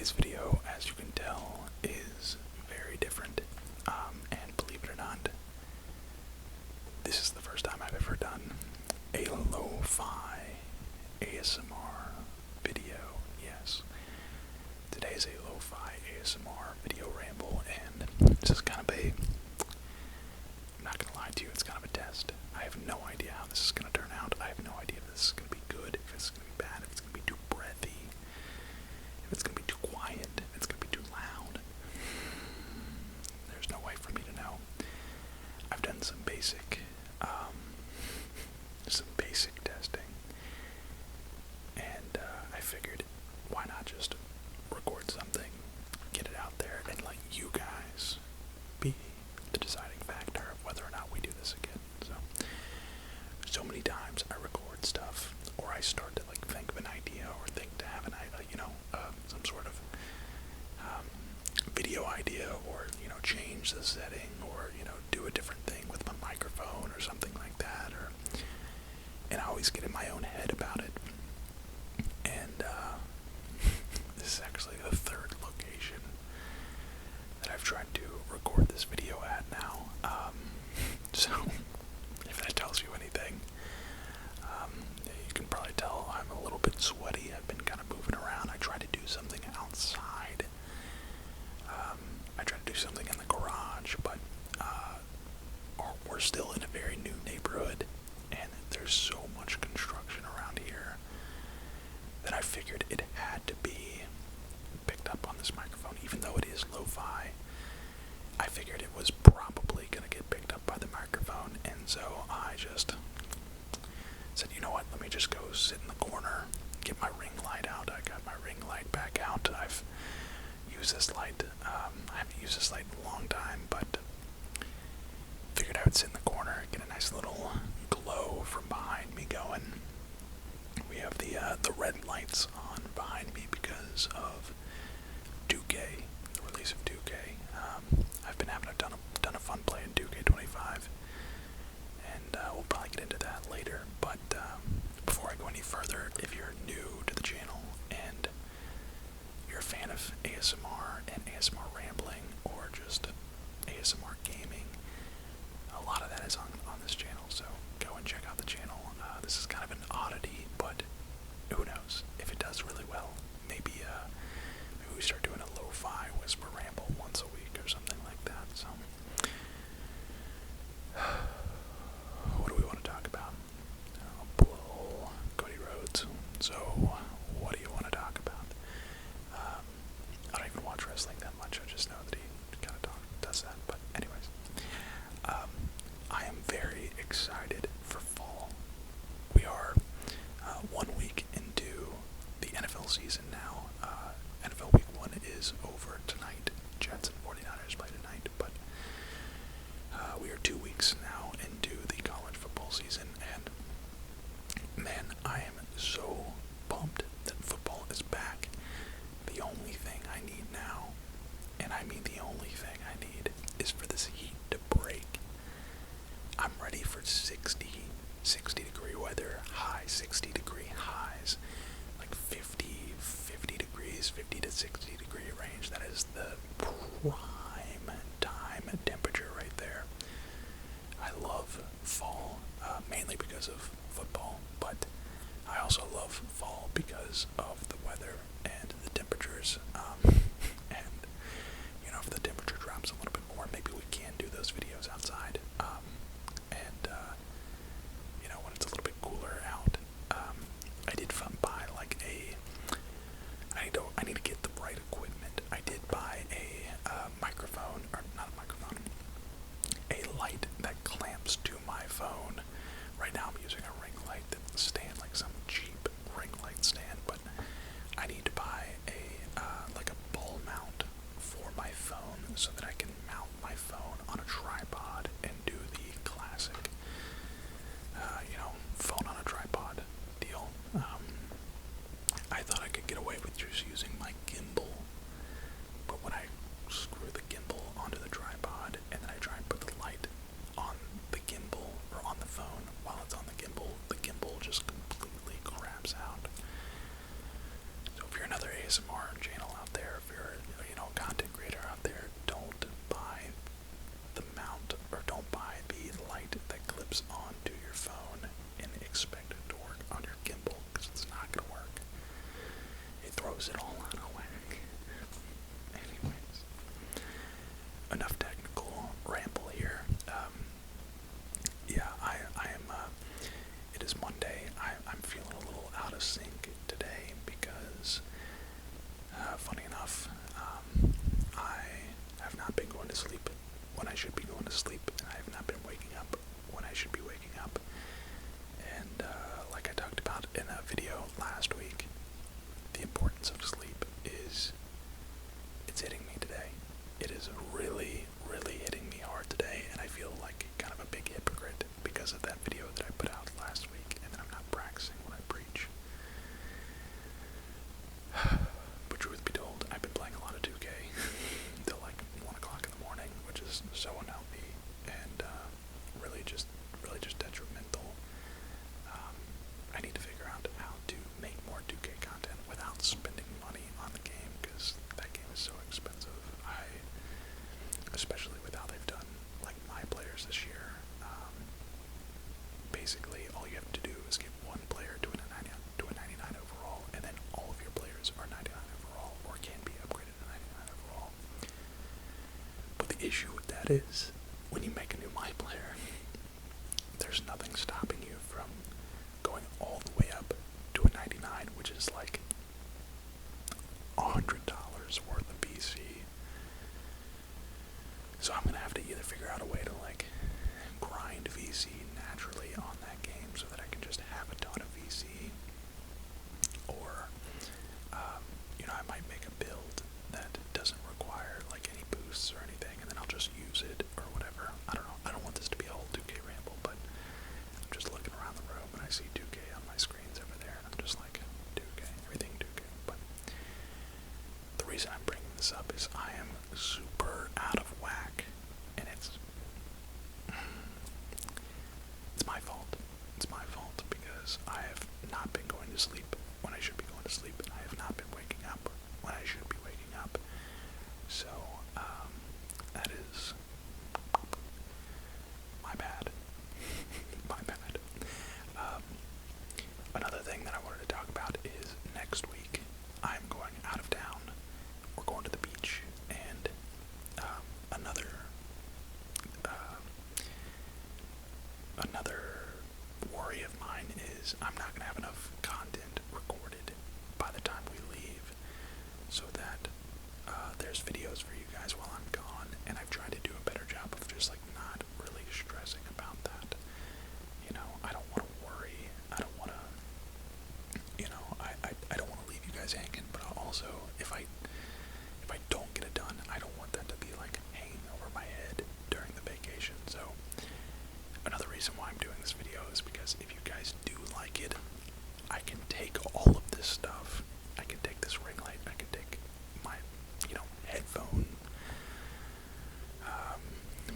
Today's video, as you can tell, is very different, and believe it or not, this is the first time I've ever done a lo-fi ASMR video. Yes, today is a lo-fi ASMR video ramble, and this is kind of a, I'm not gonna lie to you, it's kind of a test. I have no idea how this is gonna turn out. I have no idea if this is gonna be good, if it's gonna be bad, if it's gonna be too breathy, if it's gonna be too quiet, if it's gonna be too loud. There's no way for me to know. I've done some basic testing, and I figured, why not just record something, get it out there, and let you guys be the deciding factor of whether or not we do this again. So many times I record stuff, or I start to think of an idea, or think to have an idea, some sort of video idea, or change the setting, or do a different thing with my microphone or something like that, and I always get in my own head about it. And this is actually the third location that I've tried to record this video at now. So if that tells you anything, you can probably tell I'm a little bit sweaty. I've been kind of moving around. I tried to do something outside. I tried to do something in the garage, but we're still in a very new neighborhood, and there's so much construction around here that I figured it had to be picked up on this microphone. Even though it is lo-fi, I figured it was probably going to get picked up by the microphone, and so I just said, you know what, let me just go sit in the corner, get my ring light out. I got my ring light back out. I've used this light, I haven't used this light in a long time, but figured I would sit in the corner, get a nice little glow from behind me going. We have the red lights on behind me because of 2K, the release of 2K. I've been having a ton of fun playing 2K25, and we'll probably get into that later. But before I go any further, if you're new to the channel and you're a fan of ASMR and ASMR rambling, or just ASMR gaming, a lot of that is on this channel, so go and check out the channel. This is kind of an oddity, but who knows? If it does really well, maybe we start doing a lo-fi whisper ramble once a week or something like that. So what do we want to talk about? Pull Cody Rhodes. So what do you want to talk about? I don't even watch wrestling that much. I just know that he kind of does that. But anyways, I am very excited for fall. We are 1 week into the NFL season now. NFL Week 1 is over tonight. Jets and 49ers play tonight, but we are 2 weeks now into the college football season, and man, I am so pumped that football is back. The only thing I need now, and I mean the only thing I need, is for this heat to break. I'm ready for 60 degree weather, high 60 degree highs, like 50 degrees, 50 to 60 degree range. That is the prime time temperature right there. I love fall, mainly because of football, but I also love fall because of the weather and the temperatures. And if the temperature drops a little bit more, maybe we can do those videos outside. When it's a little bit cooler out, I did buy I need to get the right equipment. I did buy a microphone, or not a microphone, a light that clamps to my phone. Right now I'm using a ring light stand, like some cheap ring light stand, but I need to buy a ball mount for my phone so that I can mount my phone on a tripod and do the classic, phone on a tripod deal. I thought I could get away with just using my gimbal, but when I screw the gimbal onto the tripod and then I try and put the light on the gimbal, or on the phone while it's on the gimbal just completely craps out. So if you're another ASMR channel out there, throws it all out of whack. Anyways, enough technical ramble here. Yeah, I am, it is Monday. I'm feeling a little out of sync today because, funny enough, I have not been going to sleep when I should be going to sleep, and I have not been waking up when I should be waking up. And, like I talked about in a video last week, the importance of sleep is, it's hitting me today. It is really, really hitting me hard today, and I feel like kind of a big hypocrite because of that video that I put out last week, and that I'm not practicing what I preach. But truth be told, I've been playing a lot of 2K until like 1 o'clock in the morning, which is so unhealthy and really just detrimental. I need to figure out how to make more 2K content without spending money on the game, because that game is so expensive. Especially with how they've done like my players this year. Basically, all you have to do is get one player to a 99 overall, and then all of your players are 99 overall, or can be upgraded to 99 overall. But the issue with that is, when you make a new my player, there's nothing stopping you from going all the way up to a 99, which is like $100 worth of VC. So I'm gonna have to either figure out a way to like grind VC naturally on that game so that I can just have a ton of VC, or I might make a build that doesn't require like any boosts or anything, and then I'll just use it or whatever. I don't know. I don't want this to be a whole 2K ramble, but I'm just looking around the room and I see 2K on my screens over there, and I'm just like, 2K, everything 2K. But the reason I'm bringing this up is I am super out of whack, and it's my fault. It's my fault because I have not been going to sleep when I should be going to sleep, and I have not been waking up when I should be waking up. So, that is my bad. My bad. Another thing that I wanted to talk about is next week I'm going out of town. We're going to the beach, and another worry of mine is I'm not going to have enough content recorded by the time we leave, so that there's videos for you guys while I'm gone, and I've tried to do a better job of just like not really stressing about that. I don't want to worry. I don't want to, I don't want to leave you guys hanging, but also if I don't get it done, I don't want that to be like hanging over my head during the vacation. So another reason why I'm doing this video is because if you guys do like it, I can take all of this stuff. I can take this ring light, I can take my, headphone,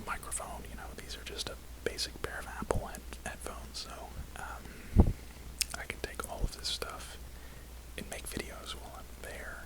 microphone, these are just a basic pair of Apple headphones, so, I can take all of this stuff and make videos while I'm there,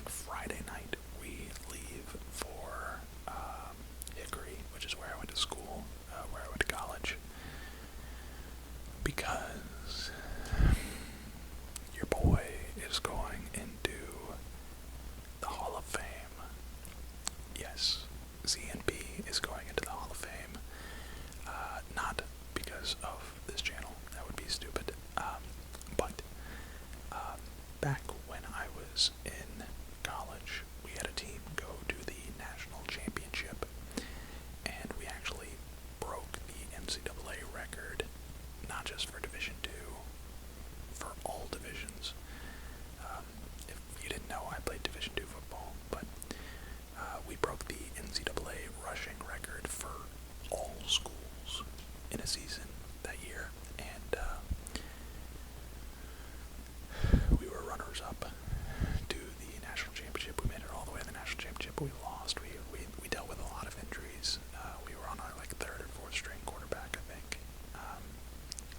like Friday night, we leave for Hickory, which is where I went to school, where I went to college, because your boy is going into the Hall of Fame. Yes, ZNP is going into the Hall of Fame. Not because of this channel, that would be stupid, but back when I was in college, we had a team go to the national championship, and we actually broke the NCAA record, not just for Division II, for all divisions. If you didn't know, I played Division II football, but we broke the NCAA rushing record for all schools in a season that year, and we were runners-up to the national championship. We made it all the way to the national championship. We lost. We dealt with a lot of injuries. We were on our third or fourth string quarterback, I think,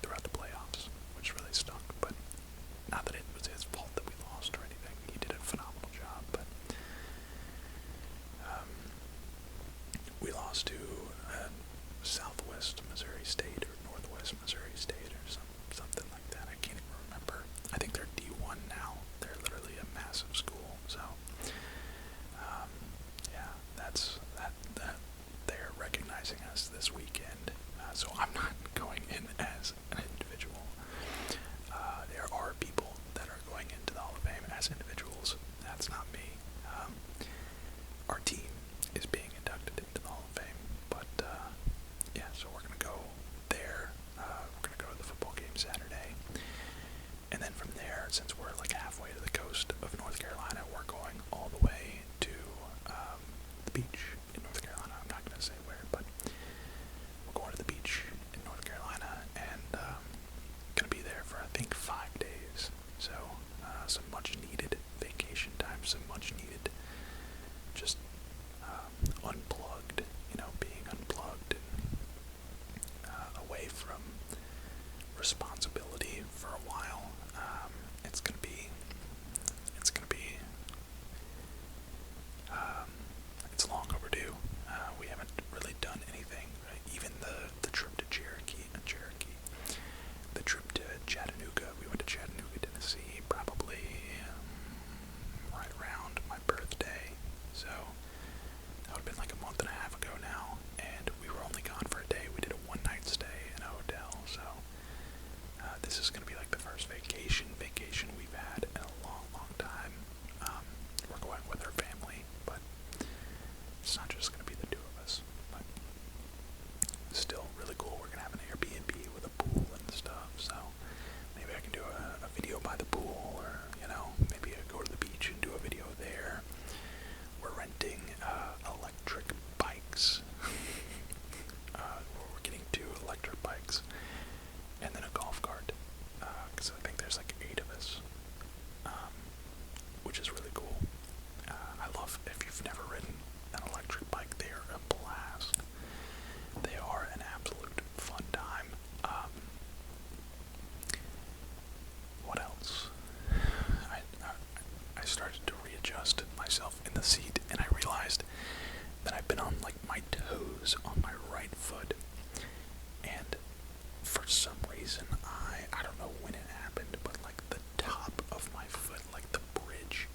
throughout the playoffs, which really stunk. But not that it was his fault that we lost or anything. He did a phenomenal job, but we lost to Southwest Missouri State or Northwest Missouri State or something like that. I can't even remember. I think they're D1 now. They're literally a massive school. So, yeah, they're recognizing us this weekend. So I'm not going in as an individual. There are people that are going into the Hall of Fame as individuals. That's not me. Our team is being inducted into the Hall of Fame, but yeah, so we're gonna go there. We're gonna go to the football game Saturday, and then from there, since we're halfway to the coast of North Carolina, we're going all the way to the beach in North Carolina. I'm not gonna say where, but we're going to the beach in North Carolina, and gonna be there for I think 5 days. So some much needed vacation time, some much needed just unplugged, being unplugged and away from responsibility for a while. It's gonna be it's long overdue. We haven't really done anything. Even the trip to Cherokee, the trip to Chattanooga. We went to Chattanooga, Tennessee, probably right around my birthday. So that would have been a month and a half ago now, and we were only gone for a day. We did a one-night stay in a hotel, so this is going to be the first vacation we've had in a long, long time. We're going with our family, but it's not just going to be the two of us, but still really cool. We're going to have an Airbnb with a pool and stuff, so maybe I can do a video by the pool, or, maybe I go to the beach and do a video there. We're renting electric bikes. We're getting 2 electric bikes and then a golf cart, because I think there's 8 of us, which is really cool. I love, if you've never ridden an electric bike, they are a blast. They are an absolute fun time. What else? I started to readjust myself in the seat, and I realized that I've been on my toes on my right foot, and for some reason I don't know when it happened, but the top of my foot, the bridge,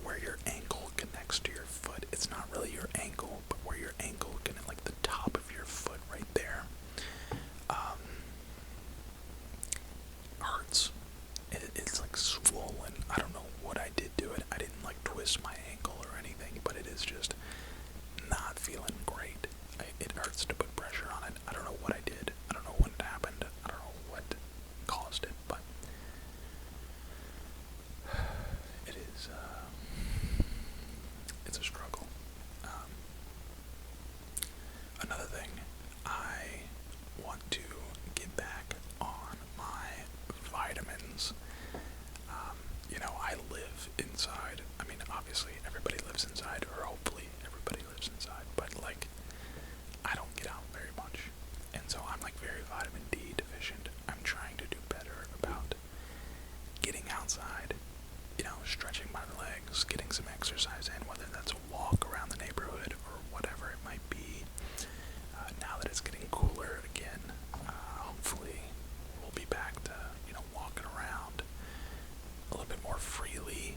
where your ankle connects to your foot, it's not really your ankle, but where your ankle connects, the top of your foot right there, hurts. It's swollen. I don't know what I did to it. I didn't twist my ankle or anything, but it is just not feeling great. It hurts to put pressure on it. I don't know what I did. I don't know when it happened. I don't know what caused it, but it is, it's a struggle. Another thing, I want to get back on my vitamins. I live inside. I mean, obviously everybody lives inside, or hopefully everybody lives inside, but I don't get out very much, and so I'm very vitamin D deficient. I'm trying to do better about getting outside, stretching my legs, getting some exercise in, whether that's a walk around the neighborhood or whatever it might be. Now that it's getting cooler again, hopefully we'll be back to, walking around a little bit more freely.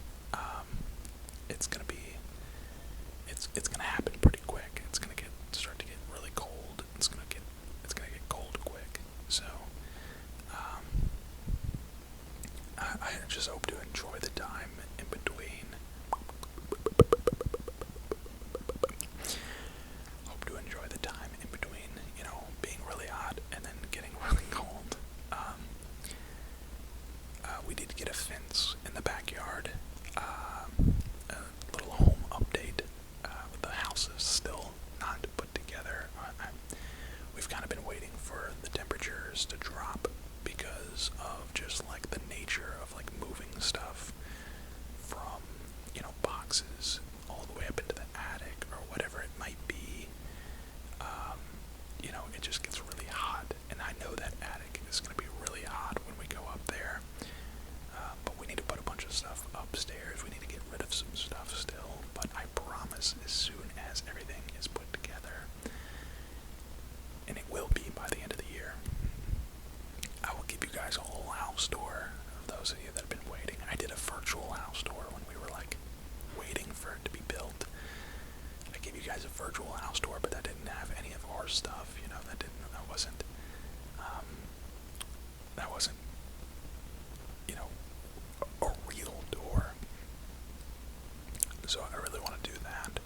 It's gonna happen pretty quick. It's gonna start to get really cold. It's gonna get cold quick. So, I just hope to enjoy the time in between. Being really hot and then getting really cold. We did get a fence in the backyard. A little home update. The house is still not put together. We've kind of been waiting for the temperatures to drop because of just like the nature of like moving stuff from, boxes all the way up into the attic or whatever it might be. It just gets really hot, and I know that attic is going to be really hot when we go up there. But we need to put a bunch of stuff upstairs. We need to get rid of some stuff still, but I promise as soon as everything is put together, and it will be by the end of the year, I will give you guys a whole house tour of those of you that have been waiting. I did a virtual house tour when we were like waiting for it to be built. I gave you guys a virtual house tour, but that didn't have any of our stuff, that wasn't, a real tour. So I really want to do that,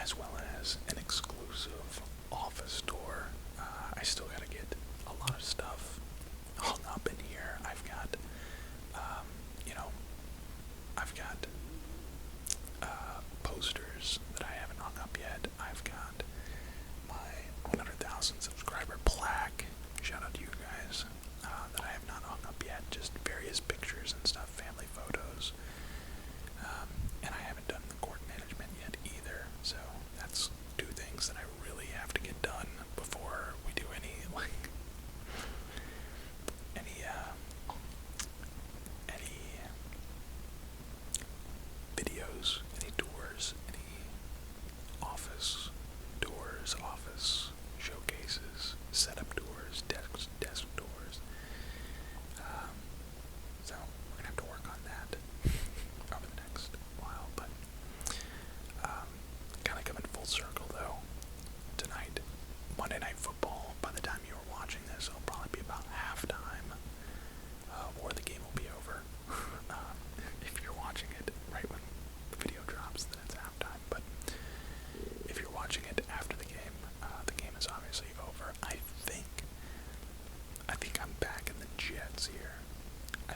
as well as an exclusive office tour. I still got to get a lot of stuff hung up in here. I've got, posters that I haven't hung up yet. I've got my 100,000 subscriber plaque. Shout out to you guys, that I have not hung up yet. Just various pictures and stuff, family photos. And I haven't done the court management yet either. So that's two things that I really have to get done before we do any videos, any tours, any office tours, office showcases, setup tours, desk tours. So we're gonna have to work on that over the next while, but kind of coming full circle though. Tonight, Monday Night Football. By the time you are watching this, it'll probably be about halftime, or the game will be over. If you're watching it right when the video drops, then it's halftime. But if you're watching it after the game is obviously over. I think I'm back in the Jets here. I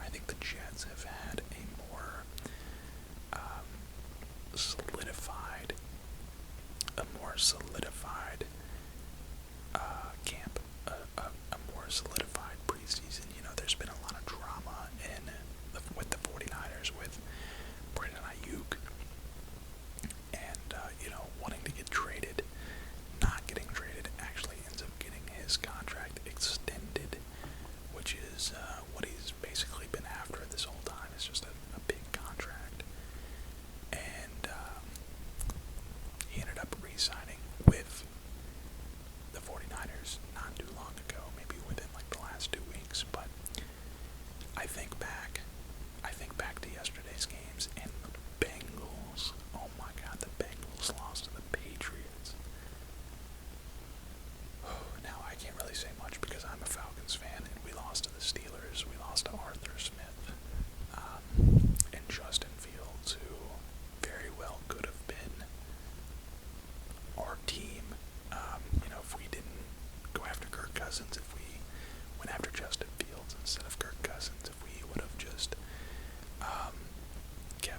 think the Jets have had a more solidified camp, a more solidified preseason. There's been a lot of drama with the 49ers, with Brandon Ayuk, and wanting to get traded, not getting traded, actually ends up getting his contract extended, which is what he's basically been after this whole time. It's just a big contract, and he ended up re-signing with the 49ers not too long ago, maybe within like the last 2 weeks. But I think back to yesterday's games, and the Bengals, oh my god, the Bengals lost to the Patriots. Now I can't really say much because I'm a Falcons fan, and we lost to the Steelers. We lost to Arthur Smith, and Justin Fields, who very well could have been our team. If we didn't go after Kirk Cousins, if we went after Justin Fields instead of Kirk Cousins, if we would have just kept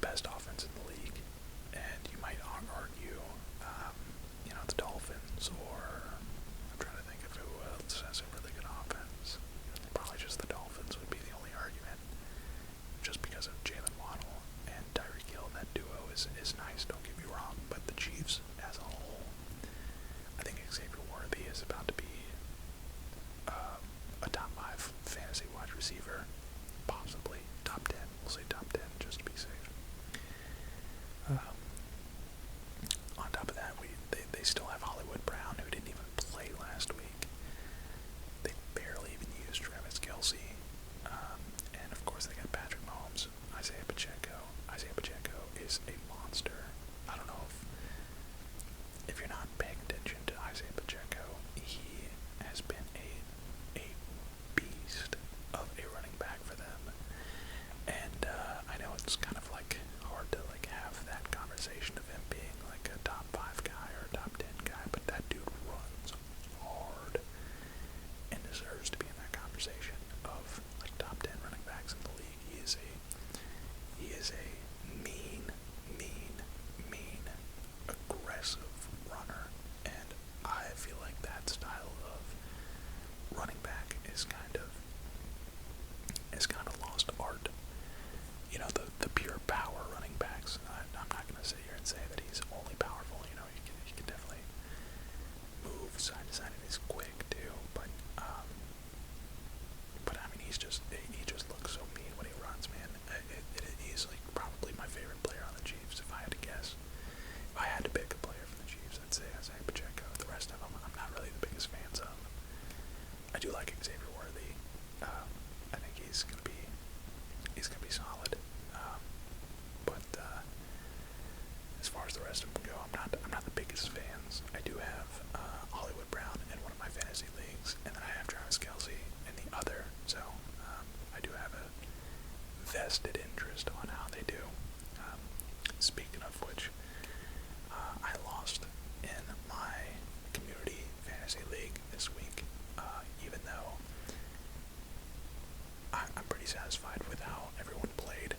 the best offense in the league, and you might argue, the Dolphins, or I'm trying to think of who else has a really good offense. Probably just the Dolphins would be the only argument, just because of Jalen Waddle and Tyreek Hill. That duo is nice, don't get me wrong, but the Chiefs as a whole, I think Xavier Worthy is about to be a top 5 fantasy wide receiver, possibly top 10. We'll say top 10 just to be safe. On top of that, they still have Hollywood Brown, who didn't even play last week. They barely even used Travis Kelce. And of course they got Patrick Mahomes, Isaiah Pacheco. Isaiah Pacheco is a monster. I don't know if you're not paying attention to Isaiah Pacheco, he has been a beast of a running back for them. And I know it's kind of like hard to like have that conversation of him being like a top 5 guy or a top 10 guy, but that dude runs hard and deserves to be in that conversation of like top 10 running backs in the league. He is a mean, aggressive runner, and I feel like that style of running back is kind of lost art. The pure power running backs. I'm not going to sit here and say that he's only powerful. He can definitely move side to side, and he's quick too. But I mean, he just looks so mean when he runs, man. He's like probably my favorite player on the Chiefs, if I had to guess. If I had to pick a player from the Chiefs, I'd say Isaiah Pacheco. The rest of them, I'm not really the biggest fans of. I do like Xavier Worthy. I think he's gonna be solid. But as far as the rest of them go, I'm not the biggest fans. I do have Hollywood Brown in one of my fantasy leagues, and then I have Travis Kelce in the other. So I do have a vested interest on how they do. Speaking of which, I lost in my community fantasy league this week, even though I'm pretty satisfied with how everyone played.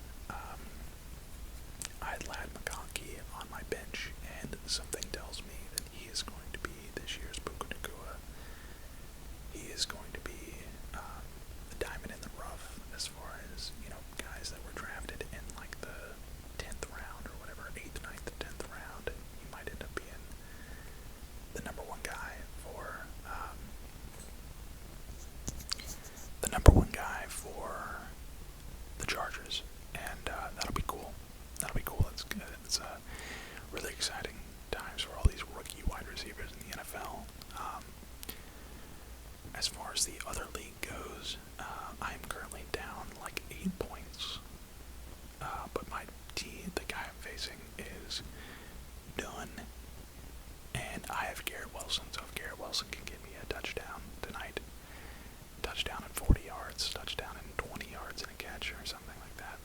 I had Lad McConkey on my bench, and something tells me that he is going to be this year's Puka Nacua. He is going to be the diamond in the rough as far as, guys that were drafted in like the 10th round or whatever, 8th, 9th, 10th round. He might end up being the number one guy for the Chargers, and that'll be cool. It's good. It's really exciting times for all these rookie wide receivers in the NFL. As far as the other league goes, I'm currently down like 8 points, but my team, the guy I'm facing, is done, and I have Garrett Wilson. So if Garrett Wilson can give me a touchdown tonight, touchdown in 40 yards, touchdown in 20 yards and a catch or something like that,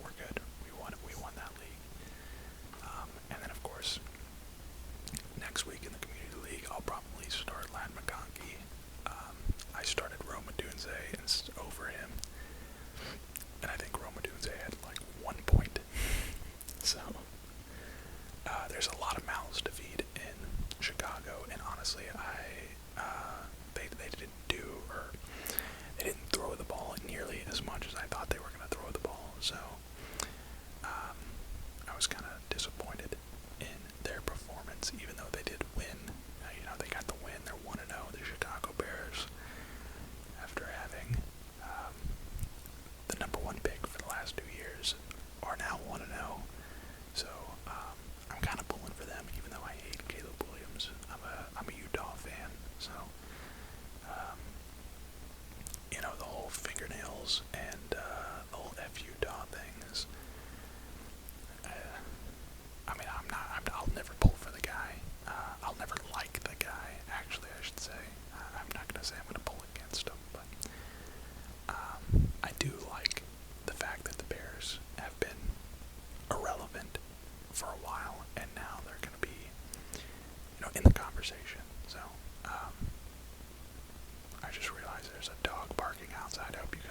we're good. We won that league. And then of course, next week in the community league, I'll probably start Lad McConkey. I started Rome Odunze over him, and I think Rome Odunze had like 1 point. So there's a lot of mouths to feed in Chicago, and honestly, they didn't throw the ball nearly as much as I thought they were going to throw the ball. So I was kind of disappointed in their performance, even though they did win. They got the win. They're 1-0. The Chicago Bears, after having the number 1 pick for the last 2 years, are now 1-0. So I'm kind of pulling for them, even though I hate Caleb Williams. I'm a Utah fan, so the whole fingernails and the whole F Utah thing is. I'll never pull for the guy. I'll never like the guy. Actually, I should say. I'm not gonna say I'm gonna pull against him, but I do like the fact that the Bears have been irrelevant for a while, and now they're gonna be, in the conversation. So I just realized there's a dog barking outside. I hope you